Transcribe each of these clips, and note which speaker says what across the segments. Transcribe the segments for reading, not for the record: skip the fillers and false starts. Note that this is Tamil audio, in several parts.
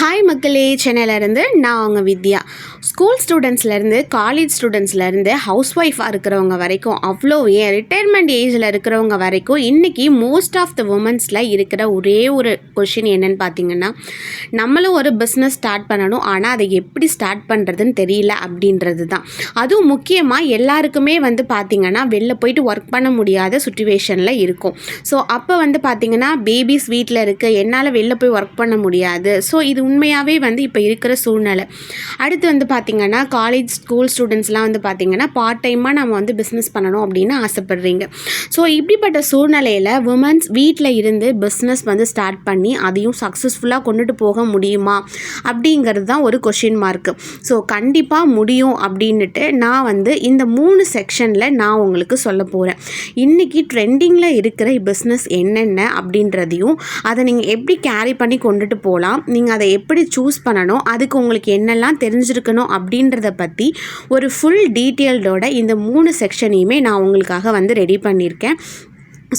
Speaker 1: ஹாய் மக்களே, சென்னையிலேருந்து நான் அவங்க வித்யா. ஸ்கூல் ஸ்டூடெண்ட்ஸ்லேருந்து காலேஜ் ஸ்டூடெண்ட்ஸ்லேருந்து ஹவுஸ் ஒய்ஃபாக இருக்கிறவங்க வரைக்கும், அவ்வளோ ஏன் ரிட்டையர்மெண்ட் ஏஜில் இருக்கிறவங்க வரைக்கும் இன்றைக்கி மோஸ்ட் ஆஃப் த உமன்ஸில் இருக்கிற ஒரே ஒரு கொஷின் என்னென்னு பார்த்தீங்கன்னா, நம்மளும் ஒரு பிஸ்னஸ் ஸ்டார்ட் பண்ணணும், ஆனால் அதை எப்படி ஸ்டார்ட் பண்ணுறதுன்னு தெரியல அப்படின்றது தான். அதுவும் முக்கியமாக எல்லாருக்குமே பார்த்திங்கன்னா வெளில போயிட்டு ஒர்க் பண்ண முடியாத சுச்சுவேஷனில் இருக்கும். ஸோ அப்போ பார்த்திங்கன்னா பேபிஸ் வீட்டில் இருக்குது, என்னால் வெளில போய் ஒர்க் பண்ண முடியாது. ஸோ இது உண்மையாகவே இப்போ இருக்கிற சூழ்நிலை. அடுத்து பார்த்திங்கன்னா காலேஜ் ஸ்கூல் ஸ்டூடெண்ட்ஸ்லாம் பார்த்திங்கன்னா பார்ட் டைமாக நம்ம பிஸ்னஸ் பண்ணணும் அப்படின்னு ஆசைப்படுறீங்க. ஸோ இப்படிப்பட்ட சூழ்நிலையில் உமன்ஸ் வீட்டில் இருந்து பிஸ்னஸ் ஸ்டார்ட் பண்ணி அதையும் சக்ஸஸ்ஃபுல்லாக கொண்டுட்டு போக முடியுமா அப்படிங்கிறது தான் ஒரு கொஷின் மார்க்கு. ஸோ கண்டிப்பாக முடியும் அப்படின்ட்டு நான் இந்த 3 செக்ஷனில் நான் உங்களுக்கு சொல்ல போகிறேன். இன்றைக்கி ட்ரெண்டிங்கில் இருக்கிற பிஸ்னஸ் என்னென்ன அப்படின்றதையும் அதை நீங்கள் எப்படி கேரி பண்ணி கொண்டுட்டு போகலாம், நீங்கள் அதை எப்படி சூஸ் பண்ணணும், அதுக்கு உங்களுக்கு என்னெல்லாம் தெரிஞ்சிருக்கணும் அப்படின்றத பற்றி ஒரு ஃபுல் டீட்டெயில்டோட இந்த 3 செக்ஷனையுமே நான் உங்களுக்காக ரெடி பண்ணியிருக்கேன்.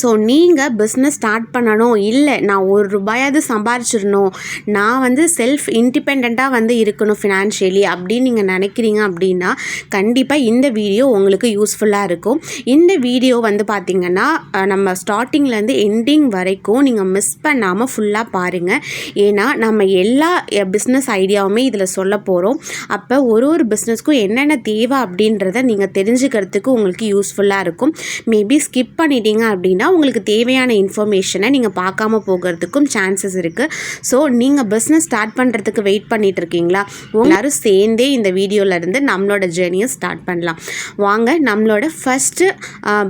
Speaker 1: ஸோ நீங்கள் பிஸ்னஸ் ஸ்டார்ட் பண்ணணும், இல்லை நான் ₹1 சம்பாரிச்சிடணும், நான் செல்ஃப் இண்டிபெண்ட்டாக இருக்கணும் ஃபினான்ஷியலி அப்படின்னு நீங்கள் நினைக்கிறீங்க அப்படின்னா கண்டிப்பாக இந்த வீடியோ உங்களுக்கு யூஸ்ஃபுல்லாக இருக்கும். இந்த வீடியோ பார்த்திங்கன்னா நம்ம ஸ்டார்டிங்லேருந்து எண்டிங் வரைக்கும் நீங்கள் மிஸ் பண்ணாமல் ஃபுல்லாக பாருங்கள். ஏன்னா நம்ம எல்லா பிஸ்னஸ் ஐடியாவுமே இதில் சொல்ல போகிறோம். அப்போ ஒரு பிஸ்னஸ்க்கும் என்னென்ன தேவை அப்படின்றத நீங்கள் தெரிஞ்சுக்கிறதுக்கு உங்களுக்கு யூஸ்ஃபுல்லாக இருக்கும். மேபி ஸ்கிப் பண்ணிட்டீங்க அப்படின்னா உங்களுக்கு தேவையான இன்ஃபர்மேஷனை நீங்கள் பார்க்காம போகிறதுக்கும் சான்சஸ் இருக்குது. ஸோ நீங்கள் பிஸ்னஸ் ஸ்டார்ட் பண்ணுறதுக்கு வெயிட் பண்ணிகிட்டு இருக்கீங்களா? எல்லாரும் சேர்ந்தே இந்த வீடியோவிலேருந்து நம்மளோட ஜேர்னியை ஸ்டார்ட் பண்ணலாம். வாங்க நம்மளோட ஃபஸ்ட்டு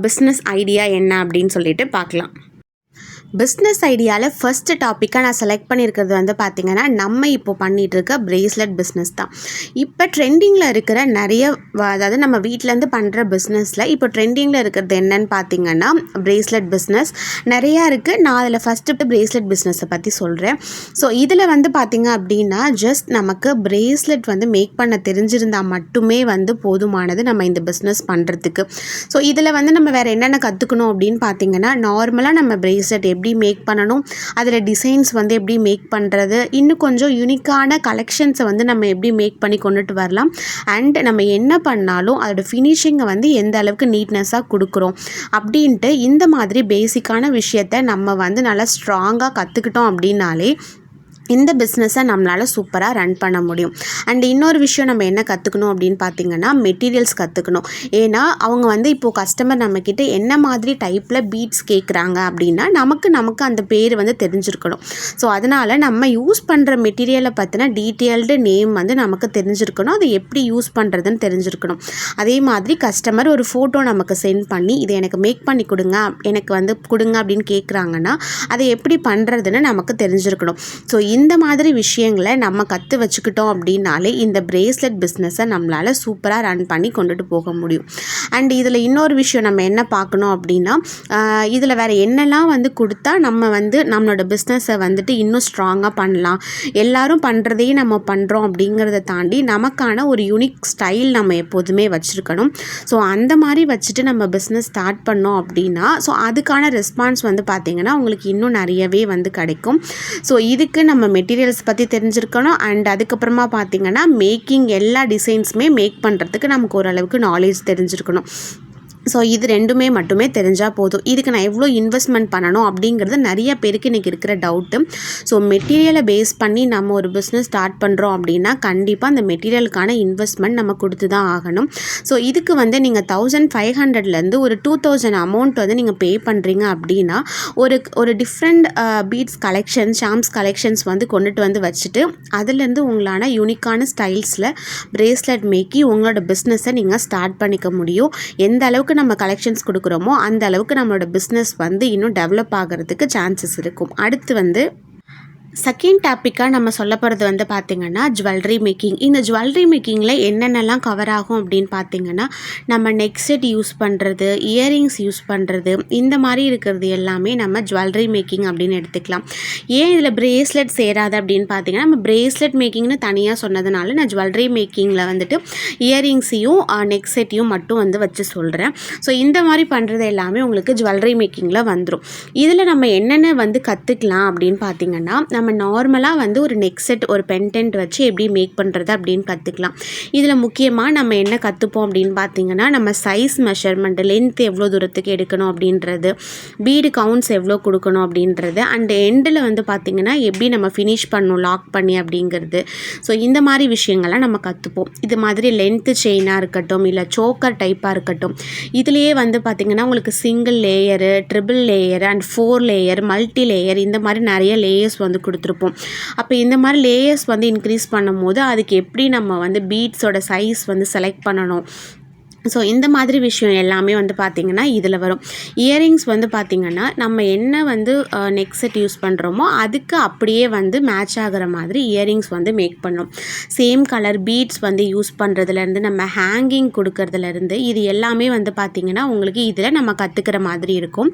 Speaker 1: பிஸ்னஸ் ஐடியா என்ன அப்படின்னு சொல்லிட்டு பார்க்கலாம். பிஸ்னஸ் ஐடியாவில் ஃபஸ்ட்டு டாப்பிக்காக நான் செலக்ட் பண்ணியிருக்கிறது பார்த்திங்கன்னா நம்ம இப்போ பண்ணிகிட்ருக்க ப்ரேஸ்லெட் பிஸ்னஸ் தான். இப்போ ட்ரெண்டிங்கில் இருக்கிற நிறைய, அதாவது நம்ம வீட்டிலேருந்து பண்ணுற பிஸ்னஸில் இப்போ ட்ரெண்டிங்கில் இருக்கிறது என்னன்னு பார்த்திங்கன்னா ப்ரேஸ்லெட் பிஸ்னஸ் நிறையா இருக்குது. நான் அதில் ஃபஸ்ட்டு ப்ரேஸ்லெட் பிஸ்னஸை பற்றி சொல்கிறேன். ஸோ இதில் பார்த்திங்க அப்படின்னா ஜஸ்ட் நமக்கு ப்ரேஸ்லெட் மேக் பண்ண தெரிஞ்சிருந்தால் மட்டுமே போதுமானது நம்ம இந்த பிஸ்னஸ் பண்ணுறதுக்கு. ஸோ இதில் நம்ம வேறு என்னென்ன கற்றுக்கணும் அப்படின்னு பார்த்திங்கன்னா, நார்மலாக நம்ம ப்ரேஸ்லெட் எப்படி மேக் பண்ணணும், அதில் டிசைன்ஸ் எப்படி மேக் பண்ணுறது, இன்னும் கொஞ்சம் யூனிக்கான கலெக்ஷன்ஸை நம்ம எப்படி மேக் பண்ணி கொண்டுட்டு வரலாம், அண்ட் நம்ம என்ன பண்ணாலும் அதோட ஃபினிஷிங்கை எந்த அளவுக்கு நீட்னஸாக கொடுக்குறோம் அப்படின்ட்டு இந்த மாதிரி பேசிக்கான விஷயத்தை நம்ம நல்லா ஸ்ட்ராங்காக கற்றுக்கிட்டோம் அப்படின்னாலே இந்த பிஸ்னஸை நம்மளால் சூப்பராக ரன் பண்ண முடியும். அண்ட் இன்னொரு விஷயம் நம்ம என்ன கற்றுக்கணும் அப்படின்னு பார்த்திங்கன்னா, மெட்டீரியல்ஸ் கற்றுக்கணும். ஏன்னா அவங்க இப்போது கஸ்டமர் நம்மக்கிட்ட என்ன மாதிரி டைப்பில் பீட்ஸ் கேட்குறாங்க அப்படின்னா நமக்கு அந்த பேர் தெரிஞ்சிருக்கணும். ஸோ அதனால் நம்ம யூஸ் பண்ணுற மெட்டீரியலை பற்றின டீட்டெயில்டு நேம் நமக்கு தெரிஞ்சிருக்கணும், அதை எப்படி யூஸ் பண்ணுறதுன்னு தெரிஞ்சிருக்கணும். அதே மாதிரி கஸ்டமர் ஒரு ஃபோட்டோ நமக்கு சென்ட் பண்ணி இதை எனக்கு மேக் பண்ணி கொடுங்க, எனக்கு கொடுங்க அப்படின்னு கேட்குறாங்கன்னா அதை எப்படி பண்ணுறதுன்னு நமக்கு தெரிஞ்சிருக்கணும். ஸோ இந்த மாதிரி விஷயங்களை நம்ம கற்று வச்சுக்கிட்டோம் அப்படின்னாலே இந்த ப்ரேஸ்லெட் பிஸ்னஸை நம்மளால் சூப்பராக ரன் பண்ணி கொண்டுட்டு போக முடியும். அண்ட் இதில் இன்னொரு விஷயம் நம்ம என்ன பார்க்கணும் அப்படின்னா, இதில் வேறு என்னெல்லாம் கொடுத்தா நம்ம நம்மளோட பிஸ்னஸை இன்னும் ஸ்ட்ராங்காக பண்ணலாம், எல்லாரும் பண்ணுறதையே நம்ம பண்ணுறோம் அப்படிங்கிறத தாண்டி நமக்கான ஒரு யூனிக் ஸ்டைல் நம்ம எப்போதுமே வச்சுருக்கணும். ஸோ அந்த மாதிரி வச்சுட்டு நம்ம பிஸ்னஸ் ஸ்டார்ட் பண்ணோம் அப்படின்னா ஸோ அதுக்கான ரெஸ்பான்ஸ் பார்த்திங்கன்னா உங்களுக்கு இன்னும் நிறையவே கிடைக்கும். ஸோ இதுக்கு நம்ம மெட்டீரியல்ஸ் பற்றி தெரிஞ்சிருக்கணும். அண்ட் அதுக்கப்புறமா பார்த்திங்கன்னா மேக்கிங் எல்லா டிசைன்ஸுமே மேக் பண்ணுறதுக்கு நமக்கு ஓரளவுக்கு நாலேஜ் தெரிஞ்சிருக்கணும். ஸோ இது ரெண்டுமே மட்டுமே தெரிஞ்சால் போதும். இதுக்கு நான் எவ்வளோ இன்வெஸ்ட்மெண்ட் பண்ணணும் அப்படிங்கிறது நிறைய பேருக்கு இன்றைக்கி இருக்கிற டவுட்டு. ஸோ மெட்டீரியலை பேஸ் பண்ணி நம்ம ஒரு பிஸ்னஸ் ஸ்டார்ட் பண்ணுறோம் அப்படின்னா கண்டிப்பாக அந்த மெட்டீரியலுக்கான இன்வெஸ்ட்மெண்ட் நம்ம கொடுத்து தான் ஆகணும். ஸோ இதுக்கு நீங்கள் 1500லேருந்து ஒரு 2000 அமௌண்ட் நீங்கள் பே பண்ணுறீங்க அப்படின்னா ஒரு டிஃப்ரெண்ட் பீட்ஸ் கலெக்ஷன்ஸ், ஷாம்ஸ் கலெக்ஷன்ஸ் கொண்டுட்டு வச்சுட்டு அதுலேருந்து உங்களான யூனிக்கான ஸ்டைல்ஸில் ப்ரேஸ்லெட் மேக்கி உங்களோட பிஸ்னஸை நீங்கள் ஸ்டார்ட் பண்ணிக்க முடியும். எந்த அளவுக்கு நம்ம கலெக்ஷன்ஸ் கொடுக்குறோமோ அந்த அளவுக்கு நம்மளோட பிஸ்னஸ் இன்னும் டெவலப் ஆகிறதுக்கு சான்சஸ் இருக்கும். அடுத்து செகண்ட் டாப்பிக்காக நம்ம சொல்ல போகிறது பார்த்திங்கன்னா ஜுவல்லரி மேக்கிங். இந்த ஜுவல்லரி மேக்கிங்கில் என்னென்னலாம் கவர் ஆகும் அப்படின்னு பார்த்திங்கன்னா, நம்ம நெக் செட் யூஸ் பண்ணுறது, இயரிங்ஸ் யூஸ் பண்ணுறது, இந்த மாதிரி இருக்கிறது எல்லாமே நம்ம ஜுவல்லரி மேக்கிங் அப்படின்னு எடுத்துக்கலாம். ஏன் இதில் ப்ரேஸ்லெட் சேராது அப்படின்னு பார்த்திங்கன்னா, நம்ம ப்ரேஸ்லெட் மேக்கிங்னு தனியாக சொன்னதுனால நான் ஜுவல்லரி மேக்கிங்கில் இயரிங்ஸையும் நெக் செட்டையும் மட்டும் வச்சு சொல்கிறேன். ஸோ இந்த மாதிரி பண்ணுறது எல்லாமே உங்களுக்கு ஜுவல்லரி மேக்கிங்கில் வந்துடும். இதில் நம்ம என்னென்ன கற்றுக்கலாம் அப்படின்னு பார்த்திங்கன்னா, நம்ம நார்மலாக வந்து ஒரு நெக் செட் ஒரு பென்டென்ட் வச்சு எப்படி மேக் பண்ணுறது அப்படின்னு கற்றுக்கலாம். இதில் முக்கியமாக நம்ம என்ன கற்றுப்போம் அப்படின்னு பார்த்தீங்கன்னா, நம்ம சைஸ் மெஷர்மெண்ட், லென்த் எவ்வளோ தூரத்துக்கு எடுக்கணும் அப்படின்றது, பீடு கவுண்ட்ஸ் எவ்வளோ கொடுக்கணும் அப்படின்றது, அண்ட் எண்டில் வந்து பார்த்திங்கன்னா எப்படி நம்ம ஃபினிஷ் பண்ணணும் லாக் பண்ணி அப்படிங்கிறது. ஸோ இந்த மாதிரி விஷயங்கள்லாம் நம்ம கற்றுப்போம். இது மாதிரி லென்த்து செயினாக இருக்கட்டும், இல்லை சோக்கர் டைப்பாக இருக்கட்டும், இதுலேயே வந்து பார்த்திங்கன்னா உங்களுக்கு single layer, triple layer and 4 layer, multi layer, இந்த மாதிரி நிறைய லேயர்ஸ் வந்து கொடுத்துருப்போம். அப்போ இந்த மாதிரி லேயர்ஸ் வந்து இன்க்ரீஸ் பண்ணும்போது அதுக்கு எப்படி நம்ம வந்து பீட்ஸோட சைஸ் வந்து செலக்ட் பண்ணணும். ஸோ இந்த மாதிரி விஷயம் எல்லாமே வந்து பார்த்திங்கன்னா இதில் வரும். இயரிங்ஸ் வந்து பார்த்திங்கன்னா நம்ம என்ன வந்து நெக் செட் யூஸ் பண்ணுறோமோ அதுக்கு அப்படியே வந்து மேட்ச் ஆகிற மாதிரி இயரிங்ஸ் வந்து மேக் பண்ணோம். சேம் கலர் பீட்ஸ் வந்து யூஸ் பண்ணுறதுலேருந்து நம்ம ஹேங்கிங் கொடுக்கறதுலேருந்து இது எல்லாமே வந்து பார்த்திங்கன்னா உங்களுக்கு இதில் நம்ம கற்றுக்கிற மாதிரி இருக்கும்.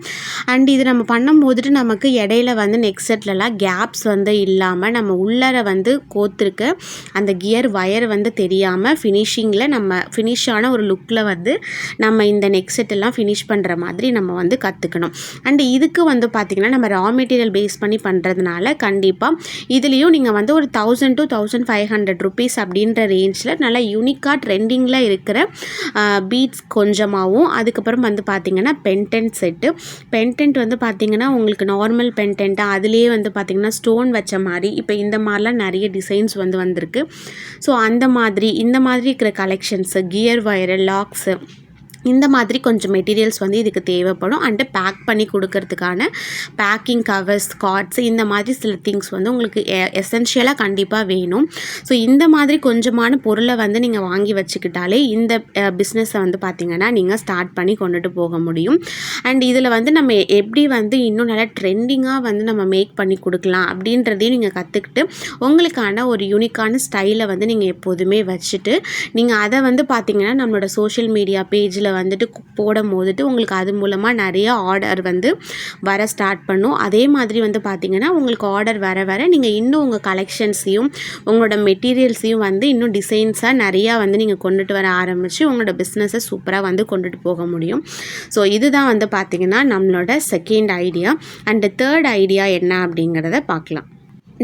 Speaker 1: அண்ட் இது நம்ம பண்ணும்போதுட்டு நமக்கு இடையில வந்து நெக் செட்லலாம் கேப்ஸ் வந்து இல்லாமல் நம்ம உள்ளர வந்து கோத்துருக்க அந்த கியர் வயர் வந்து தெரியாமல் ஃபினிஷிங்கில் நம்ம ஃபினிஷான ஒரு லுக்கில் வந்து நம்ம இந்த நெக் செட் எல்லாம் ஃபினிஷ் பண்ணுற மாதிரி நம்ம வந்து கற்றுக்கணும். அண்ட் இதுக்கு வந்து பார்த்திங்கன்னா நம்ம ரா மெட்டீரியல் பேஸ் பண்ணி பண்ணுறதுனால கண்டிப்பாக இதுலேயும் நீங்கள் வந்து ஒரு 1000 to 1500 rupees அப்படின்ற ரேஞ்சில் நல்லா யூனிக்காக ட்ரெண்டிங்கில் இருக்கிற பீட்ஸ் கொஞ்சமாகவும், அதுக்கப்புறம் வந்து பார்த்திங்கன்னா பென்டென்ட் செட்டு. பென்டென்ட் வந்து பார்த்திங்கன்னா உங்களுக்கு நார்மல் பென்டென்ட்டாக அதுலேயே வந்து பார்த்திங்கன்னா ஸ்டோன் வச்ச மாதிரி இப்போ இந்த மாதிரிலாம் நிறைய டிசைன்ஸ் வந்து வந்திருக்கு. ஸோ அந்த மாதிரி இந்த மாதிரி இருக்கிற கலெக்ஷன்ஸு, கியர் வயரு, லாக்ஸு, இந்த மாதிரி கொஞ்சம் மெட்டீரியல்ஸ் வந்து இதுக்கு தேவைப்படும். அண்டு பேக் பண்ணி கொடுக்கறதுக்கான பேக்கிங் கவர்ஸ், கார்ட்ஸ், இந்த மாதிரி சில திங்ஸ் வந்து உங்களுக்கு எசென்ஷியலாக கண்டிப்பாக வேணும். ஸோ இந்த மாதிரி கொஞ்சமான பொருளை வந்து நீங்கள் வாங்கி வச்சுக்கிட்டாலே இந்த பிஸ்னஸை வந்து பார்த்திங்கன்னா நீங்கள் ஸ்டார்ட் பண்ணி கொண்டுட்டு போக முடியும். அண்ட் இதில் வந்து நம்ம எப்படி வந்து இன்னும் நல்லா ட்ரெண்டிங்காக வந்து நம்ம மேக் பண்ணி கொடுக்கலாம் அப்படின்றதையும் நீங்கள் கற்றுக்கிட்டு உங்களுக்கான ஒரு யூனிக்கான ஸ்டைலை வந்து நீங்கள் எப்போதுமே வச்சுட்டு நீங்கள் அதை வந்து பார்த்திங்கன்னா நம்மளோட சோஷியல் மீடியா பேஜில் வந்துட்டு போடும் போதுட்டு உங்களுக்கு அது மூலமாக நிறைய ஆர்டர் வந்து வர ஸ்டார்ட் பண்ணும். அதே மாதிரி வந்து பார்த்திங்கன்னா உங்களுக்கு ஆர்டர் வர வர நீங்கள் இன்னும் உங்கள் கலெக்ஷன்ஸையும் உங்களோட மெட்டீரியல்ஸையும் வந்து இன்னும் டிசைன்ஸாக நிறையா வந்து நீங்கள் கொண்டுட்டு வர ஆரம்பித்து உங்களோட பிஸ்னஸை சூப்பராக வந்து கொண்டுட்டு போக முடியும். ஸோ இதுதான் வந்து பார்த்திங்கன்னா நம்மளோட second idea. And third idea என்ன அப்படிங்கிறத பார்க்கலாம்.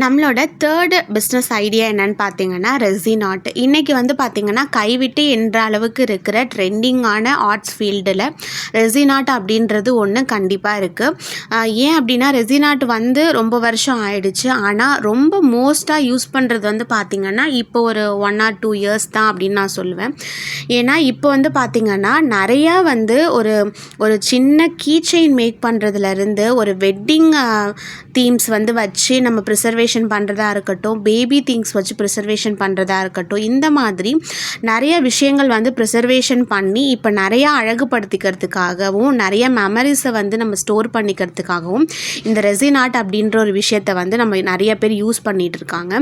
Speaker 1: நம்மளோட தேர்டு பிஸ்னஸ் ஐடியா என்னன்னு பார்த்தீங்கன்னா ரெசின் ஆர்ட். இன்றைக்கி வந்து பார்த்திங்கன்னா கைவிட்டு என்ற அளவுக்கு இருக்கிற ட்ரெண்டிங்கான ஆர்ட்ஸ் ஃபீல்டில் ரெசின் ஆர்ட் அப்படின்றது ஒன்று கண்டிப்பாக இருக்குது. ஏன் அப்படின்னா ரெசின் ஆர்ட் வந்து ரொம்ப வருஷம் ஆயிடுச்சு. ஆனால் ரொம்ப மோஸ்ட்டாக யூஸ் பண்ணுறது வந்து பார்த்திங்கன்னா இப்போ ஒரு 1 or 2 years தான் அப்படின்னு நான் சொல்லுவேன். ஏன்னா இப்போ வந்து பார்த்திங்கன்னா நிறையா வந்து ஒரு சின்ன கீ செயின் மேக் பண்ணுறதுலேருந்து ஒரு வெட்டிங் தீம்ஸ் வந்து வச்சு நம்ம ப்ரிசர்வேஷன் பண்ணுறதா இருக்கட்டும், பேபி திங்ஸ் வச்சு ப்ரிசர்வேஷன் பண்ணுறதா இருக்கட்டும், இந்த மாதிரி நிறைய விஷயங்கள் வந்து ப்ரிசர்வேஷன் பண்ணி இப்போ நிறையா அழகுபடுத்திக்கிறதுக்காகவும் நிறைய மெமரிஸை வந்து நம்ம ஸ்டோர் பண்ணிக்கிறதுக்காகவும் இந்த ரெசின் ஆர்ட் அப்படின்ற ஒரு விஷயத்தை வந்து நம்ம நிறைய பேர் யூஸ் பண்ணிகிட்டு இருக்காங்க.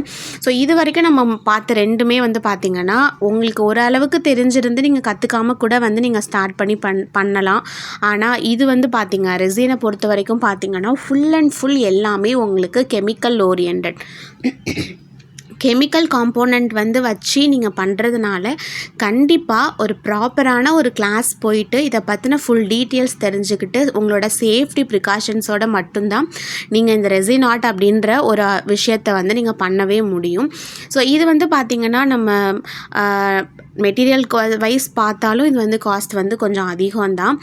Speaker 1: ஸோ இது வரைக்கும் நம்ம பார்த்த ரெண்டுமே வந்து பார்த்திங்கன்னா உங்களுக்கு ஓரளவுக்கு தெரிஞ்சிருந்து நீங்கள் கற்றுக்காமல் கூட வந்து நீங்கள் ஸ்டார்ட் பண்ணி பண்ணலாம். ஆனால் இது வந்து பார்த்திங்க ரெசினை பொறுத்த வரைக்கும் பார்த்திங்கன்னா ஃபுல் அண்ட் ஃபுல் எல்லாமே உங்களுக்கு கெமிக்கல் ஓரியன்ட் கெமிக்கல் காம்போனண்ட் வந்து வச்சு நீங்கள் பண்ணுறதுனால கண்டிப்பாக ஒரு ப்ராப்பரான ஒரு கிளாஸ் போயிட்டு இதை பற்றின ஃபுல் டீட்டெயில்ஸ் தெரிஞ்சுக்கிட்டு உங்களோட சேஃப்டி ப்ரிகாஷன்ஸோடு மட்டும்தான் நீங்கள் இந்த ரெசின் ஆர்ட் அப்படின்ற ஒரு விஷயத்தை வந்து நீங்கள் பண்ணவே முடியும். ஸோ இது வந்து பார்த்திங்கன்னா நம்ம மெட்டீரியல் வைஸ் பார்த்தாலும் இது வந்து காஸ்ட் வந்து கொஞ்சம் அதிகம் தான்.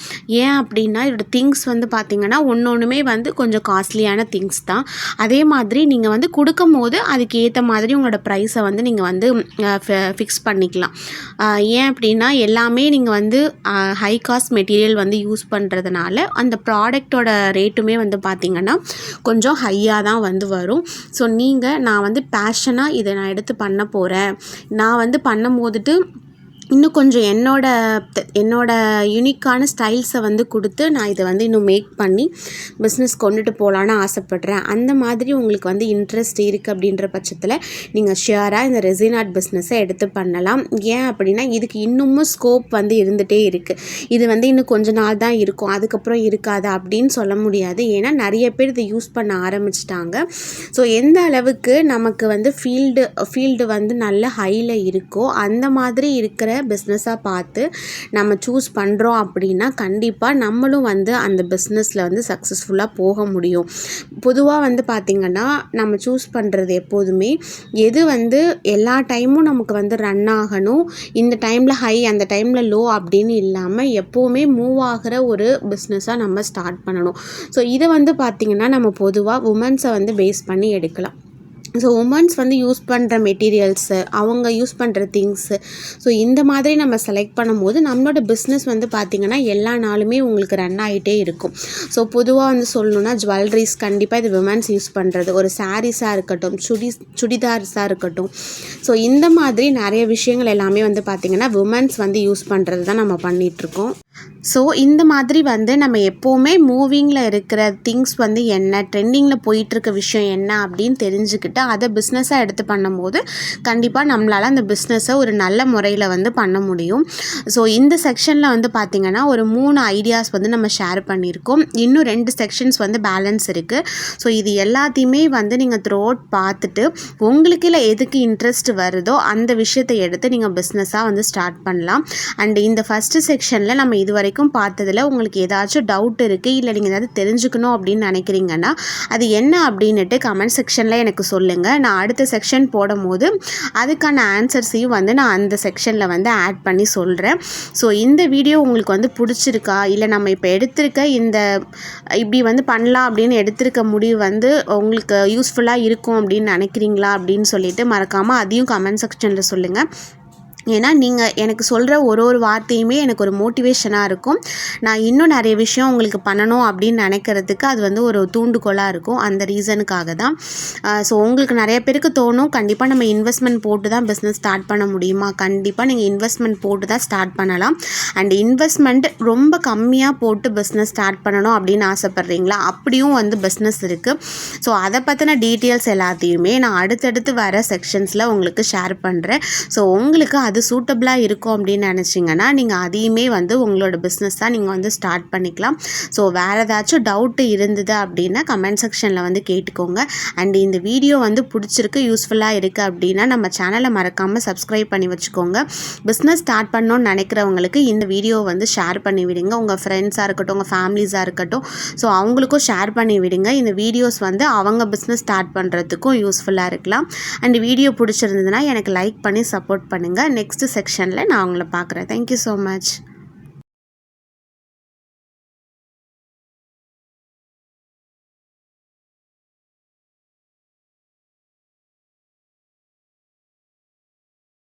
Speaker 1: ஏன் அப்படின்னா இதோட திங்ஸ் வந்து பார்த்திங்கன்னா ஒன்றுமே வந்து கொஞ்சம் காஸ்ட்லியான திங்ஸ் தான். அதே மாதிரி நீங்கள் வந்து கொடுக்கும் போது அதுக்கு ஏற்ற மாதிரி உங்களோட ப்ரைஸை வந்து நீங்கள் வந்து ஃபிக்ஸ் பண்ணிக்கலாம். ஏன் அப்படின்னா எல்லாமே நீங்கள் வந்து ஹை காஸ்ட் மெட்டீரியல் வந்து யூஸ் பண்ணுறதுனால அந்த ப்ராடக்டோட ரேட்டுமே வந்து பார்த்திங்கன்னா கொஞ்சம் ஹையாக தான் வந்து வரும். ஸோ நான் வந்து பேஷனாக இதை நான் எடுத்து பண்ண போகிறேன், நான் வந்து பண்ணும் போதுட்டு இன்னும் கொஞ்சம் என்னோட யூனிக்கான ஸ்டைல்ஸை வந்து கொடுத்து நான் இதை வந்து இன்னும் மேக் பண்ணி பிஸ்னஸ் கொண்டுட்டு போகலான்னு ஆசைப்பட்றேன். அந்த மாதிரி உங்களுக்கு வந்து இன்ட்ரெஸ்ட் இருக்குது அப்படின்ற பட்சத்தில் நீங்கள் ஷியராக இந்த ரெசின் ஆர்ட் பிஸ்னஸை எடுத்து பண்ணலாம். ஏன் அப்படின்னா இதுக்கு இன்னமும் ஸ்கோப் வந்து இருந்துகிட்டே இருக்குது. இது வந்து இன்னும் கொஞ்ச நாள் தான் இருக்கும், அதுக்கப்புறம் இருக்காது அப்படின்னு சொல்ல முடியாது. ஏன்னா நிறைய பேர் இதை யூஸ் பண்ண ஆரம்பிச்சிட்டாங்க. ஸோ எந்த அளவுக்கு நமக்கு வந்து ஃபீல்டு வந்து நல்ல ஹையில் இருக்கோ அந்த மாதிரி இருக்கிற பிஸ்னஸாக பார்த்து நம்ம சூஸ் பண்ணுறோம் அப்படின்னா கண்டிப்பாக நம்மளும் வந்து அந்த பிஸ்னஸில் வந்து சக்ஸஸ்ஃபுல்லாக போக முடியும். பொதுவாக வந்து பார்த்திங்கன்னா நம்ம சூஸ் பண்ணுறது எப்போதுமே எது வந்து எல்லா டைமும் நமக்கு வந்து ரன் ஆகணும், இந்த டைமில் ஹை அந்த டைமில் லோ அப்படின்னு இல்லாமல் எப்போவுமே மூவ் ஆகிற ஒரு பிஸ்னஸாக நம்ம ஸ்டார்ட் பண்ணணும். ஸோ இதை வந்து பார்த்திங்கன்னா நம்ம பொதுவாக உமன்ஸை வந்து பேஸ் பண்ணி எடுக்கலாம். ஸோ உமன்ஸ் வந்து யூஸ் பண்ணுற மெட்டீரியல்ஸு, அவங்க யூஸ் பண்ணுற திங்ஸு, ஸோ இந்த மாதிரி நம்ம செலக்ட் பண்ணும்போது நம்மளோட பிஸ்னஸ் வந்து பார்த்திங்கன்னா எல்லா நாளுமே உங்களுக்கு ரன் ஆகிட்டே இருக்கும். ஸோ பொதுவாக வந்து சொல்லணுன்னா ஜுவல்லரிஸ் கண்டிப்பாக இது விமன்ஸ் யூஸ் பண்ணுறது, ஒரு சாரீஸாக இருக்கட்டும், சுடிதார்ஸாக இருக்கட்டும், ஸோ இந்த மாதிரி நிறைய விஷயங்கள் எல்லாமே வந்து பார்த்திங்கன்னா விமன்ஸ் வந்து யூஸ் பண்ணுறது தான் நம்ம பண்ணிகிட்ருக்கோம். ஸோ இந்த மாதிரி வந்து நம்ம எப்போவுமே மூவிங்கில் இருக்கிற திங்ஸ் வந்து என்ன, ட்ரெண்டிங்கில் போயிட்டுருக்க விஷயம் என்ன அப்படின்னு தெரிஞ்சுக்கிட்டு அதை பிஸ்னஸாக எடுத்து பண்ணும்போது கண்டிப்பாக நம்மளால் அந்த பிஸ்னஸை ஒரு நல்ல முறையில் வந்து பண்ண முடியும். ஸோ இந்த செக்ஷனில் வந்து பார்த்திங்கன்னா ஒரு 3 ஐடியாஸ் வந்து நம்ம ஷேர் பண்ணியிருக்கோம். இன்னும் 2 செக்ஷன்ஸ் வந்து பேலன்ஸ் இருக்குது. ஸோ இது எல்லாத்தையுமே வந்து நீங்கள் த்ரூ அவுட் பார்த்துட்டு உங்களுக்கு இல்லை எதுக்கு இன்ட்ரெஸ்ட் வருதோ அந்த விஷயத்தை எடுத்து நீங்கள் பிஸ்னஸாக வந்து ஸ்டார்ட் பண்ணலாம். அண்ட் இந்த ஃபஸ்ட்டு செக்ஷனில் நம்ம இது வரைக்கும் பார்த்ததில் உங்களுக்கு ஏதாச்சும் டவுட் இருக்குது, இல்லை நீங்கள் ஏதாவது தெரிஞ்சுக்கணும் அப்படின்னு நினைக்கிறீங்கன்னா அது என்ன அப்படின்னுட்டு கமெண்ட் செக்ஷனில் எனக்கு சொல்லுங்கள். நான் அடுத்த செக்ஷன் போடும்போது அதுக்கான ஆன்சர்ஸையும் வந்து நான் அந்த செக்ஷனில் வந்து ஆட் பண்ணி சொல்கிறேன். ஸோ இந்த வீடியோ உங்களுக்கு வந்து பிடிச்சிருக்கா, இல்லை நம்ம இப்போ எடுத்திருக்க இந்த இப்படி வந்து பண்ணலாம் அப்படின்னு எடுத்திருக்க முடிவு வந்து உங்களுக்கு யூஸ்ஃபுல்லாக இருக்கும் அப்படின்னு நினைக்கிறீங்களா அப்படின்னு சொல்லிட்டு மறக்காமல் அதையும் கமெண்ட் செக்ஷனில் சொல்லுங்கள். ஏன்னா நீங்கள் எனக்கு சொல்கிற ஒரு வார்த்தையுமே எனக்கு ஒரு மோட்டிவேஷனாக இருக்கும். நான் இன்னும் நிறைய விஷயம் உங்களுக்கு பண்ணணும் அப்படின்னு நினைக்கிறதுக்கு அது வந்து ஒரு தூண்டுகோலாக இருக்கும். அந்த ரீசனுக்காக தான். ஸோ உங்களுக்கு நிறைய பேருக்கு தோணும் கண்டிப்பாக நம்ம இன்வெஸ்ட்மெண்ட் போட்டு தான் பிஸ்னஸ் ஸ்டார்ட் பண்ண முடியுமா? கண்டிப்பாக நீங்கள் இன்வெஸ்ட்மெண்ட் போட்டு தான் ஸ்டார்ட் பண்ணலாம். அண்ட் இன்வெஸ்ட்மெண்ட் ரொம்ப கம்மியாக போட்டு பிஸ்னஸ் ஸ்டார்ட் பண்ணணும் அப்படின்னு ஆசைப்பட்றீங்களா? அப்படியும் வந்து பிஸ்னஸ் இருக்குது. ஸோ அதை பற்றின டீட்டெயில்ஸ் எல்லாத்தையுமே நான் அடுத்தடுத்து வர செக்ஷன்ஸில் உங்களுக்கு ஷேர் பண்ணுறேன். ஸோ உங்களுக்கு அது சூட்டபிளாக இருக்கும் அப்படின்னு நினச்சிங்கன்னா நீங்கள் அதையுமே வந்து உங்களோட பிஸ்னஸ் தான் நீங்கள் வந்து ஸ்டார்ட் பண்ணிக்கலாம். ஸோ வேறு ஏதாச்சும் டவுட்டு இருந்தது அப்படின்னா கமெண்ட் செக்ஷனில் வந்து கேட்டுக்கோங்க. அண்ட் இந்த வீடியோ வந்து பிடிச்சிருக்கு, யூஸ்ஃபுல்லாக இருக்குது அப்படின்னா நம்ம சேனலை மறக்காமல் சப்ஸ்கிரைப் பண்ணி வச்சுக்கோங்க. பிஸ்னஸ் ஸ்டார்ட் பண்ணணும்னு நினைக்கிறவங்களுக்கு இந்த வீடியோ வந்து ஷேர் பண்ணி விடுங்க. உங்கள் ஃப்ரெண்ட்ஸாக இருக்கட்டும், உங்கள் ஃபேமிலிஸாக இருக்கட்டும், ஸோ அவங்களுக்கும் ஷேர் பண்ணி விடுங்க. இந்த வீடியோஸ் வந்து அவங்க பிஸ்னஸ் ஸ்டார்ட் பண்ணுறதுக்கும் யூஸ்ஃபுல்லாக இருக்கலாம். அண்ட் வீடியோ பிடிச்சிருந்ததுன்னா எனக்கு லைக் பண்ணி சப்போர்ட் பண்ணுங்கள். நெக்ஸ்ட் செக்ஷனில் நான் உங்களை பார்க்குறேன். Thank you so much.